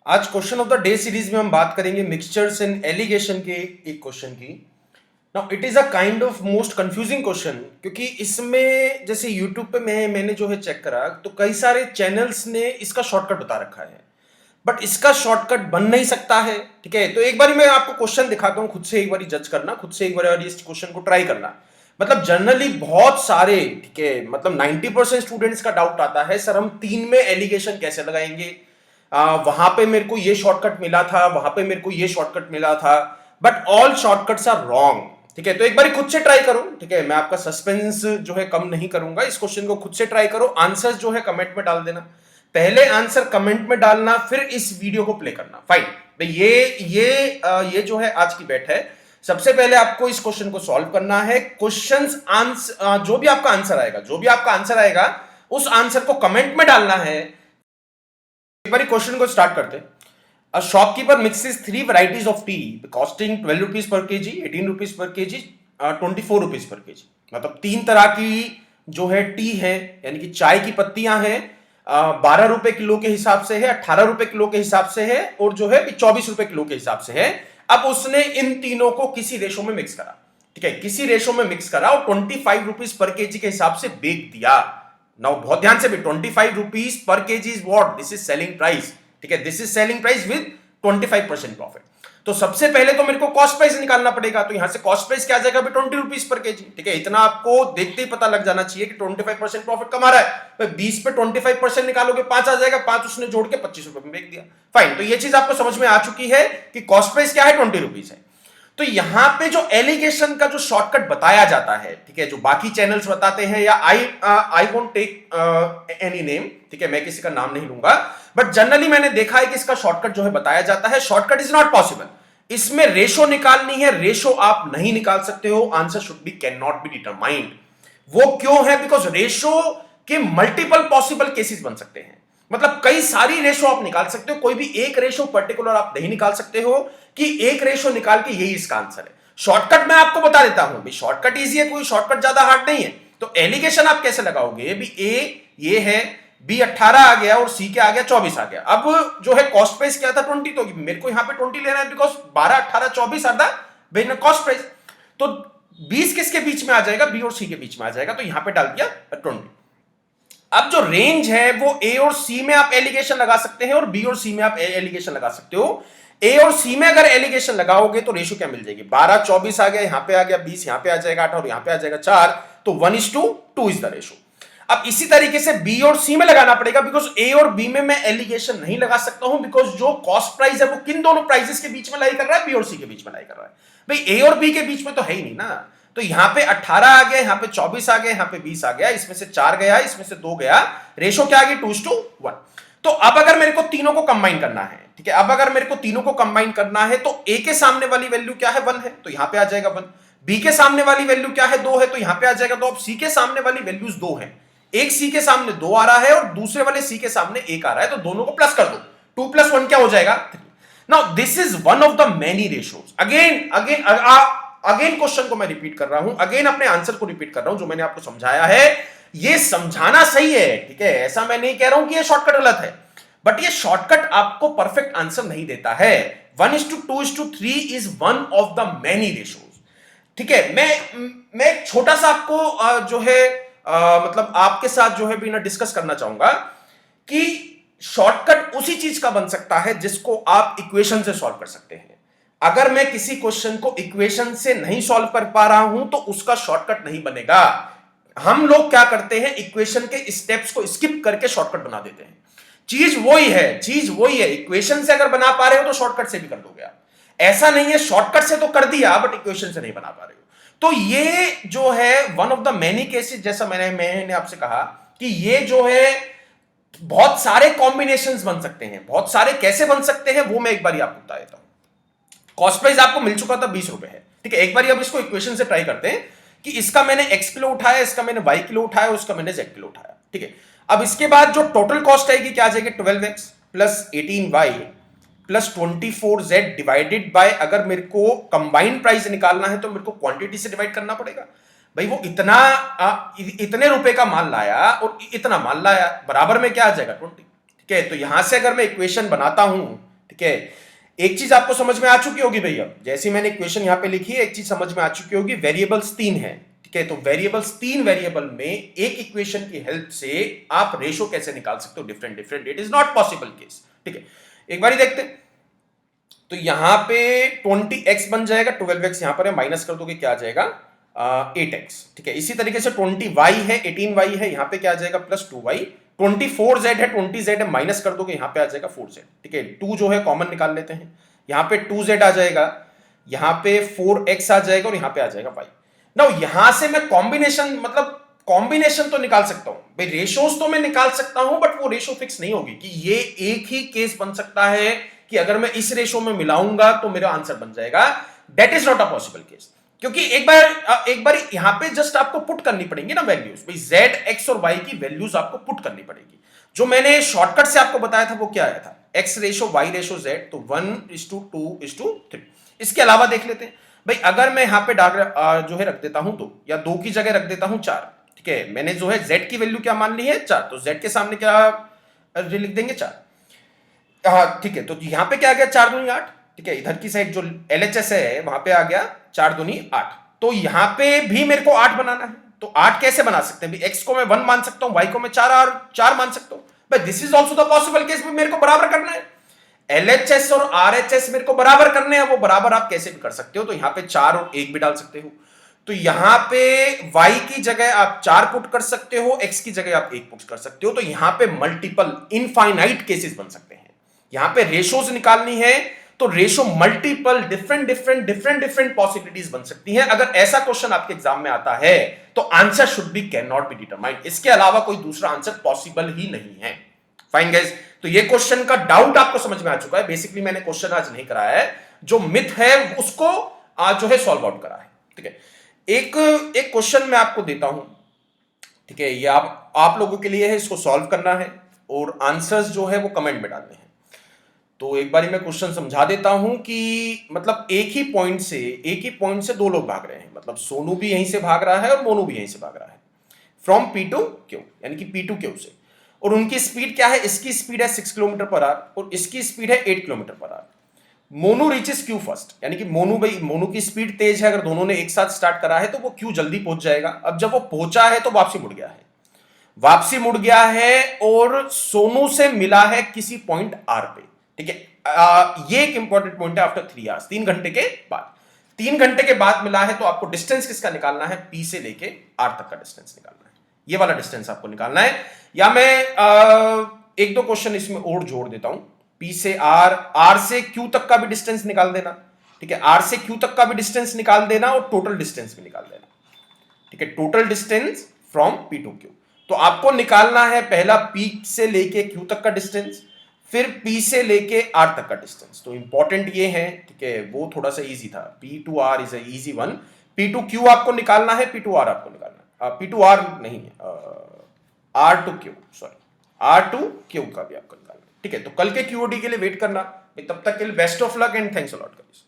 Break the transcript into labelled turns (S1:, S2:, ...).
S1: आज question of the day series में हम बात करेंगे मिक्सचर्स एंड एलिगेशन के एक क्वेश्चन की। Now it is a kind of most confusing question, क्योंकि इसमें जैसे यूट्यूब पे मैंने जो है चेक करा तो कई सारे चैनल्स ने इसका शॉर्टकट बता रखा है, बट इसका शॉर्टकट बन नहीं सकता है। ठीक है, तो एक बार मैं आपको क्वेश्चन दिखाता हूं, खुद से एक बार जज करना, खुद से एक बार इस क्वेश्चन को ट्राई करना। मतलब जनरली बहुत सारे, ठीक है, मतलब 90% स्टूडेंट्स का डाउट आता है सर हम 3 में एलिगेशन कैसे लगाएंगे। वहां पे मेरे को ये शॉर्टकट मिला था, वहां पे मेरे को ये शॉर्टकट मिला था, but all shortcuts are wrong. ठीक है, तो एक बार खुद से ट्राई करो। ठीक है, मैं आपका सस्पेंस जो है कम नहीं करूंगा, इस क्वेश्चन को खुद से ट्राई करो। आंसर जो है कमेंट में डाल देना, पहले आंसर कमेंट में डालना, फिर इस वीडियो को प्ले करना। फाइन, ये जो है आज की बैठ है। सबसे पहले आपको इस क्वेश्चन को सॉल्व करना है। क्वेश्चंस आंसर जो भी आपका आंसर आएगा उस आंसर को कमेंट में डालना है। एक बार क्वेश्चन को स्टार्ट करते हैं। A shopkeeper mixes 3 varieties of tea costing 12 rupees per kg, 18 rupees per kg, 24 rupees per kg। मतलब 3 तरह की जो है टी है, यानी कि चाय की पत्तियां हैं। 12 रुपए किलो के हिसाब से है, 18 रुपए किलो के हिसाब से है, और जो है 24 रुपए किलो के हिसाब से है। अब उसने इन तीनों को किसी रेशो में मिक्स करा। ठीक है, किसी रेशो में मिक्स करा और 25 रुपीज पर केजी के हिसाब से बेच दिया। नाउ बहुत ध्यान से भी, 25 rupees per KG is what, this is selling price. ठीक है, this is selling price with 25% profit. तो सबसे पहले तो मेरे को कॉस्ट प्राइस निकालना पड़ेगा, तो यहां से कॉस्ट प्राइस क्या आ जाएगा, 20 रुपीज पर केजी। ठीक है, इतना आपको देखते ही पता लग जाना चाहिए कि 25% प्रॉफिट कमा रहा है। 20 पे 25% निकालोगे 5 आ जाएगा, 5 उसने जोड़ के 25 रुपए में बेच दिया। फाइन, तो ये चीज आपको समझ में आ चुकी है कि कॉस्ट प्राइस क्या है, 20 रुपीज है। तो यहां पे जो एलिगेशन का जो शॉर्टकट बताया जाता है, ठीक है, जो बाकी चैनल्स बताते हैं, या I won't take any name, ठीक है, मैं किसी का नाम नहीं लूंगा, बट जनरली मैंने देखा है कि इसका शॉर्टकट जो है बताया जाता है। Shortcut is not possible. इसमें रेशो निकालनी है, रेशो आप नहीं निकाल सकते हो। Answer should be can not be determined. वो क्यों है? बिकॉज रेशो के मल्टीपल पॉसिबल केसेस बन सकते हैं। मतलब कई सारी रेशो आप निकाल सकते हो, कोई भी एक रेशो पर्टिकुलर आप नहीं निकाल सकते हो कि एक रेशो निकाल के यही इसका आंसर है। शॉर्टकट मैं आपको बता देता हूं, शॉर्टकट इजी है, कोई शॉर्टकट ज्यादा हार्ड नहीं है। तो एलिगेशन आप कैसे लगाओगे? भी ए ये है, बी 18 आ गया और सी के आ गया 24 आ गया। अब जो है कॉस्ट प्राइस क्या था, 20, तो मेरे को यहां पे 20 लेना है, बिकॉज 12, 18, 24 आता है कॉस्ट प्राइस। तो 20 किसके बीच में आ जाएगा? बी और सी के बीच में आ जाएगा, तो यहां पे डाल दिया 20। अब जो रेंज है वो ए और सी में आप एलिगेशन लगा सकते हैं, और बी और सी में आप एलिगेशन लगा सकते हो। ए और सी में अगर एलिगेशन लगाओगे तो रेशो क्या मिल जाएगी? 12, 24 आ गया, यहां पे आ गया 20, यहां पे आ जाएगा 8 और यहां पे आ जाएगा 4, तो 1:2 इज द रेशो। अब इसी तरीके से बी और सी में लगाना पड़ेगा, बिकॉज ए और बी में मैं एलिगेशन नहीं लगा सकता हूं, बिकॉज जो कॉस्ट प्राइस है वो किन दोनों प्राइसेस के बीच में लाई कर रहा है? बी और सी के बीच में लाई कर रहा है। भाई ए और बी के बीच में तो है ही नहीं ना। तो यहां पे 18 आ गया, यहां पे 24 आ गया, यहां पे 20 आ गया, इसमें से 4 गया, इसमें से 2 गया, रेशो क्या आ गई? 2:1। तो अब अगर मेरे को तीनों को कंबाइन करना है, ठीक है, अब अगर मेरे को तीनों को कंबाइन करना है, तो ए के सामने वाली वैल्यू क्या है? 1 है, तो यहां पे आ जाएगा 1। बी के सामने वाली वैल्यू क्या है? 2 है, तो यहां पे आ जाएगा 2। अब सी के सामने वाली वैल्यूज 2 है, एक सी के सामने 2 आ रहा है और दूसरे वाले सी के सामने 1 आ रहा है, तो दोनों को प्लस कर दो। 2 + 1 क्या हो जाएगा? 3। Now this is one of the many ratios. Again again again question को मैं रिपीट कर रहा हूं, अगेन अपने आंसर को रिपीट कर रहा हूं, जो मैंने आपको समझाया है ये समझाना सही है। ठीक है, ऐसा मैं नहीं कह रहा हूं कि ये शॉर्टकट गलत है, बट ये शॉर्टकट आपको परफेक्ट आंसर नहीं देता है। 1:2:3 is one of the many ratios. ठीक है, मैं एक छोटा सा आपको जो है मतलब आपके साथ जो है भी ना डिस्कस करना चाहूंगा कि शॉर्टकट उसी चीज का बन सकता है जिसको आप इक्वेशन से सॉल्व कर सकते हैं। अगर मैं किसी क्वेश्चन को इक्वेशन से नहीं सॉल्व कर पा रहा हूं तो उसका शॉर्टकट नहीं बनेगा। हम लोग क्या करते हैं, इक्वेशन के स्टेप्स को स्किप करके शॉर्टकट बना देते हैं। चीज वही है, इक्वेशन से अगर बना पा रहे हो तो शॉर्टकट से भी कर दोगे आप। ऐसा नहीं है शॉर्टकट से तो कर दिया बट इक्वेशन से नहीं बना पा रहे हो। तो ये जो है one of the many cases, जैसा मैंने आपसे कहा कि ये जो है बहुत सारे कॉम्बिनेशंस बन सकते हैं। बहुत सारे कैसे बन सकते हैं वो मैं एक बार आपको बता देता हूं। कॉस्ट प्राइस आपको मिल चुका था 20 रुपए है, ठीक है। एक बार अब इसको इक्वेशन से ट्राई करते हैं कि इसका मैंने x किलो उठाया, इसका मैंने y किलो उठाया, उसका मैंने z किलो उठाया, ठीक है। अब इसके बाद जो टोटल कॉस्ट आएगी क्या आ जाएगी? 12x plus 18y plus 24z divided by, अगर मेरे को कंबाइंड प्राइस निकालना है तो मेरे को क्वांटिटी से डिवाइड करना पड़ेगा। भाई वो इतने रुपए का माल लाया और इतना माल लाया, बराबर में क्या आ जाएगा? 20। ठीक है, तो यहां से अगर मैं इक्वेशन बनाता हूं, ठीक है। एक चीज आपको समझ में आ चुकी होगी भैया, जैसे मैंने इक्वेशन यहां पे लिखी है, एक चीज समझ में आ चुकी होगी, वेरिएबल्स 3 है, ठीक है। तो वेरिएबल्स 3 वेरिएबल में एक इक्वेशन की हेल्प से आप रेशो कैसे निकाल सकते हो different different, it is not possible case, ठीक है। एक बार देखते हैं, तो यहां पे 20x बन जाएगा, 12x यहां पर है, माइनस कर दोगे क्या आ जाएगा 8x, ठीक है। इसी तरीके से 20y है, 18y है, यहां पे क्या आ जाएगा प्लस 2y, 24z है, 20z है, माइनस कर दोगे यहां पे आ जाएगा 4z, ठीक है। 2 जो है कॉमन निकाल लेते हैं, यहां पे 2z आ जाएगा, यहां पे 4x आ जाएगा और यहां पे आ जाएगा y। नाउ यहां से मैं कॉम्बिनेशन, मतलब कॉम्बिनेशन तो निकाल सकता हूं भाई, रेशोज तो मैं निकाल सकता हूं, बट वो रेशो फिक्स नहीं होगी कि ये एक ही केस बन सकता है कि अगर मैं इस रेशो में मिलाऊंगा तो मेरा आंसर बन जाएगा, that is not a possible case. क्योंकि एक बार यहां पे जस्ट आपको पुट करनी पड़ेगी ना वैल्यूज, भाई z, x और y की वैल्यूज आपको पुट करनी पड़ेगी। जो मैंने शॉर्टकट से आपको बताया था वो क्या आया था, x ratio y ratio z, तो 1:2:3। इसके अलावा देख लेते हैं भाई, अगर मैं यहां पे जो है रख देता हूं 2, या 2 की जगह रख देता हूं 4, ठीक है। मैंने जो है z की वैल्यू क्या मान ली है 4, तो z के सामने क्या लिख देंगे 4, हाँ ठीक है। तो यहां पे क्या आ गया 4 दूनी 8, ठीक है। इधर की साइड जो LHS है वहां पे आ गया 4 दूनी 8, तो यहां पे भी मेरे को 8 बनाना है। तो 8 कैसे बना सकते हैं, x को मैं 1 मान सकता हूं, y को मैं 4 और 4 मान सकता हूं, भाई this is also the possible case, मेरे को बराबर करना है, LHS और RHS मेरे को बराबर करने हैं, वो बराबर आप कैसे भी कर सकते हो। तो यहां पे 4 और 1 भी डाल सकते हो, तो यहां पे y की जगह आप 4 पुट कर सकते हो, x की जगह आप 1 पुट कर सकते हो, तो यहां पे मल्टीपल इनफाइनाइट केसेस बन सकते हैं। यहां पे रेशोज निकालनी है तो ratio multiple different different different different possibilities बन सकती हैं। अगर ऐसा क्वेश्चन आपके एग्जाम में आता है तो answer should be can not be determined, इसके अलावा कोई दूसरा आंसर पॉसिबल ही नहीं है। फाइन गाइस, तो ये क्वेश्चन का डाउट आपको समझ में आ चुका है। बेसिकली मैंने क्वेश्चन आज नहीं कराया है, जो मिथ है उसको आज जो है सॉल्व आउट करा है, ठीक है। एक एक क्वेश्चन मैं आपको देता हूं, ठीक है, ये आप लोगों के लिए है, इसको सॉल्व करना है और आंसर्स जो है वो कमेंट में डालने हैं। तो एक बारी मैं क्वेश्चन समझा देता हूं कि मतलब एक ही पॉइंट से दो लोग भाग रहे हैं, मतलब सोनू भी यहीं से भाग रहा है और मोनू भी यहीं से भाग रहा है, फ्रॉम P टू Q, यानी कि P टू Q से। और उनकी स्पीड क्या है, इसकी स्पीड है 6 किलोमीटर पर आवर और इसकी स्पीड है 8 kilometre per hour. Monu reaches Q first, यानी कि मोनू की स्पीड तेज है, अगर दोनों ने एक साथ स्टार्ट करा है तो वो Q जल्दी पहुंच जाएगा। अब जब वो पहुंचा है तो वापसी मुड़ गया है और सोनू से मिला है किसी पॉइंट R पे, ठीक है। ये एक इंपॉर्टेंट पॉइंट है, आफ्टर 3 आवर्स, 3 घंटे के बाद, 3 घंटे के बाद मिला है, तो आपको डिस्टेंस किसका निकालना है, P से लेके R तक का डिस्टेंस निकालना है, ये वाला डिस्टेंस आपको निकालना है। या मैं एक दो क्वेश्चन इसमें और जोड़ देता हूं, P से R से Q तक का भी डिस्टेंस निकाल देना, ठीक है। R से Q तक का भी डिस्टेंस निकाल देना और टोटल डिस्टेंस भी निकाल देना, ठीक है। Total distance from P to Q, तो आपको निकालना है पहला P से लेके Q तक का डिस्टेंस, फिर P से लेके R तक का डिस्टेंस। तो इंपॉर्टेंट ये है, ठीक है, वो थोड़ा सा इजी था, P to R is easy one, P to Q आपको निकालना है, P टू R आपको निकालना है, P टू R नहीं है, R to Q, sorry, R to Q का भी आपको निकालना है, ठीक है। तो कल के QOD के लिए वेट करना, तब तक के लिए best of luck and thanks a lot guys.